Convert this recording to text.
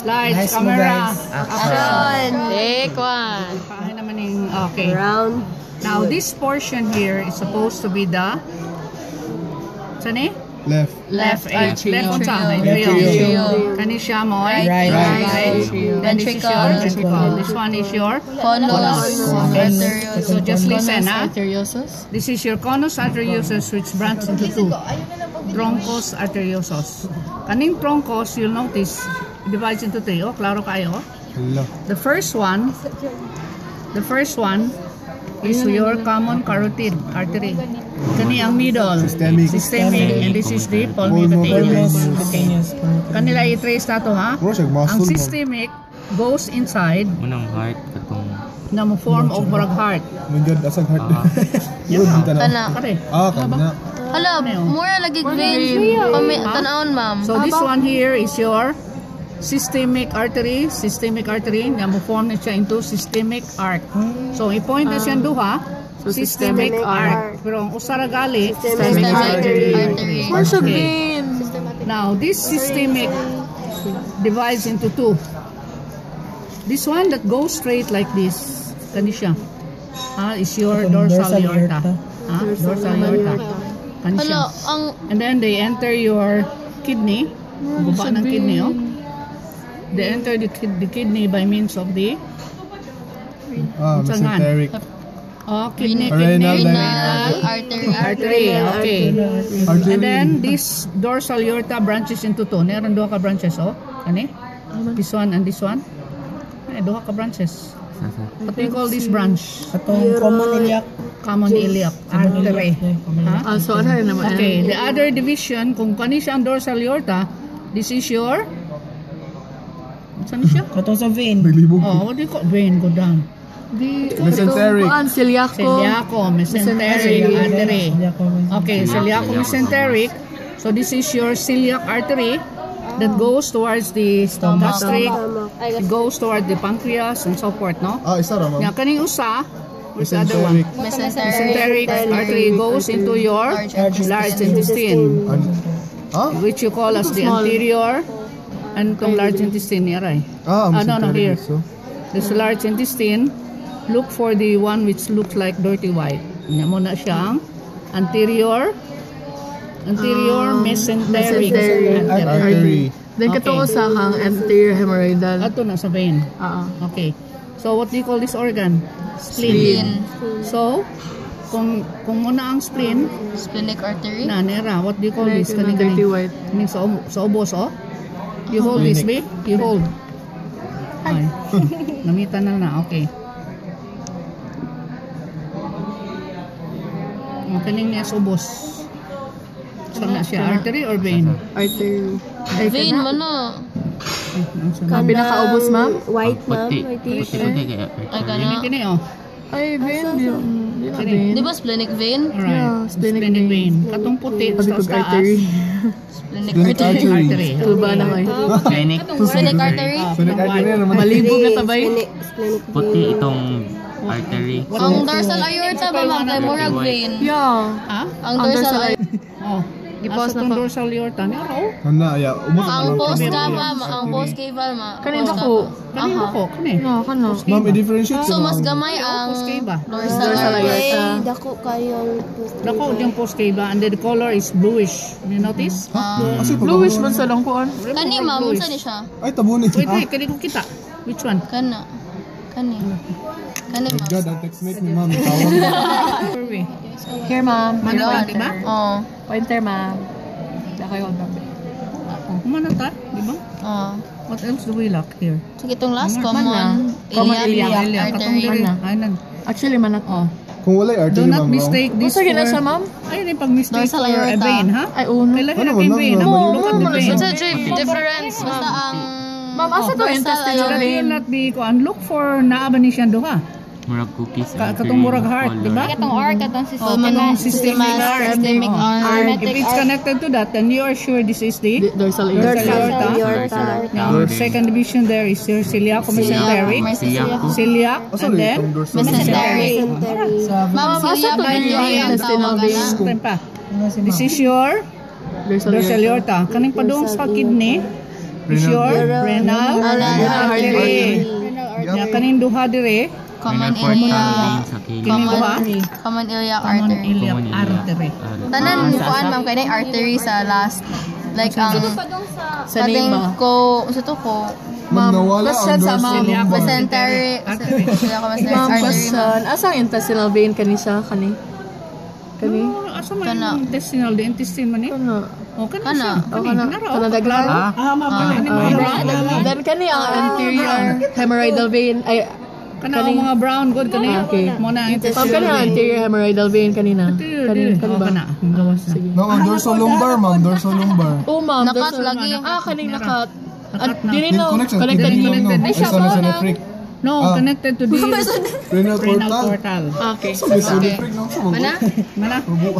Lights, camera. Action. Take one. Pahay naman yung, okay. Round. Now, this portion here is supposed to be the, saan eh? Left. Left edge. Left on top. Trio. Kani siya mo eh? Right. Then this is your ventricle. This one is your Conus Okay. arteriosus. So just listen, ha? Arteriosus. This is your conus arteriosus, which branch into two. Troncus arteriosus. Kaning troncus, you'll notice, it divides into three. Oh, klaro kayo. Hello. The first one is your common carotid artery. Kani ang middle. Systemic. And this is the pulmonocutaneous. Kanila i-trace na to, ha? Ang systemic goes inside Unang heart katong na mo form of murag heart. My God, asag heart. Kana. Kare. Kana. Hala, mura lagi vein. Tanawon, ma'am. So this one here is your systemic artery na mo form na siya into systemic arc. So i-point na siyang duha, systemic arc. Pero ang usara gali, systemic artery. Okay. Now this systemic divides into two. This one that goes straight like this, kani siya, is your dorsal aorta. Dorsal aorta. Kani siya. And then they enter your kidney, baba ng kidney, oh. They enter the kidney by means of the mesenteric. kidney artery. Okay. And then this dorsal aorta branches into two. Meron duha ka branches, oh. Kani? This one and this one. Ay, duha ka branches. What do you call this branch? Atong Common iliac artery. So ano naman? Okay, the other division, kung kani siya ang dorsal aorta, this is your saan siya? Katong sa vein. Oh, what do you call vein? Go down. Mesenteric. Celiaco, mesenteric artery. Okay, celiaco mesenteric. So this is your celiac artery that goes towards the gastric, it goes towards the pancreas and so forth, no? Isa ra, ma'am. Yang kaning usa, where's the other one? Mesenteric artery goes into your large intestine, which you call as the anterior and itong large intestine niya, no, here. This large intestine, look for the one which looks like dirty white. Yan mo na siyang anterior mesenteric artery. Then katong usahang anterior hemorrhoidal. Ato na sa vein. Okay. So what do you call this organ? Spleen. So kung muna ang spleen, Splenic artery. na nera, what do you call this? Kani white. Sa ubos, oh. You hold this, babe. You hold. Ay. Namitan na. Okay. Kaning niya sa ubos. Saan na siya? Artery or vein? Artery. Vein mo no. Pinakaubos, ma'am? white puti kaya. Ay kana. Kini, oh. Ay, vein. Di ba splenic vein? Alright. Splenic vein. Katong puti. Taas. Splenic artery. Tuba na kayo. Splenic artery. Malibog na tabay. Puti itong artery. Ang dorsal aorta ba mga kay murag vein? Yeah. Ang dorsal aorta. Oh. Asa itong dorsal aorta niya, oh. Ang post cava, ang post caval ma. Kanin dako. Kanino ko? Kani? Kano. Ma'am, i-differentiate So mas gamay ang post cava. dorsal aorta. Dako kayong Dako yung post cava and the color is bluish. You notice? bluish man sa lang kuan. Kani ma'am, unsa ni siya? Ay, tabunit. Wait, kani ko kita. Which one? Kana. Kani ma'am. God, ang text make ni ma'am. Tawag. Here, ma'am. Manual, di ba? Oh. Pointer, ma'am. Dako yung babe. Kumana ta, di ba? Oh. What else do we lack here? Sige itong last Common iliac artery. Actually, manat. Kung wala Do artery, not ma'am. mistake this Gusto gina siya, for... ma'am? Ayun yung pag-mistake Dorsal for a aorta. vein, ha? Ay, uno. Kailangan Ano, yung vein, ha? ma'am? Look at the vein. What's the difference? Basta ang Ma'am, asa to intestinal That vein? will not be, look for naaba ni siyang duha. Murag cookies. Katong murag heart, di ba? katong arc, katong Systemic arc. If it's connected to that, then you are sure this is the Dorsal dorsal aorta. aorta. Now, second division there is your celiaco mesenteric. Celiac, and then Mesenteric. Ma'am, asa to intestinal vein? This is your dorsal aorta. Kaning padung sa kidney, is your renal artery. Ya kaning duha dire Common Renal portal area. vein sa kilid. Kini duha Common area common artery. iliac Common iliac artery. Tanan kuan ma'am kay na artery sa last. Like ang Sa name ba? ko sa to ko Ma'am, nawala question ang sa dorsal ma'am. lumbar. mesentery. Artery. Sila ko mas Ma'am, artery. question. Asang intestinal vein kani siya? Kani? Kani? Asa man Kana. yung intestinal, the intestine man eh. Kana? O kana Kana. siya. O kana? Kana daglan? Then kani ang anterior hemorrhoidal vein ay Kana ang mga brown good kani. Okay. Mo na Ma'am, intestinal. kani ang anterior hemorrhoidal vein kanina. Kani ba? Kana. Gawas na. Sige. Ma'am, ang dorsal lumbar, ma'am. Dorsal lumbar. Oh, ma'am. Nakat dorsal- lagi. Kaning nakat. Nakat na. Dili na. Connection. Connected Tingnan yun. no. Ay, siya Isa na ba sa na? nephric. No, connected to the Renal renal portal. portal. Okay. Sa nephric, no? Sa mga- Mana? Rubo.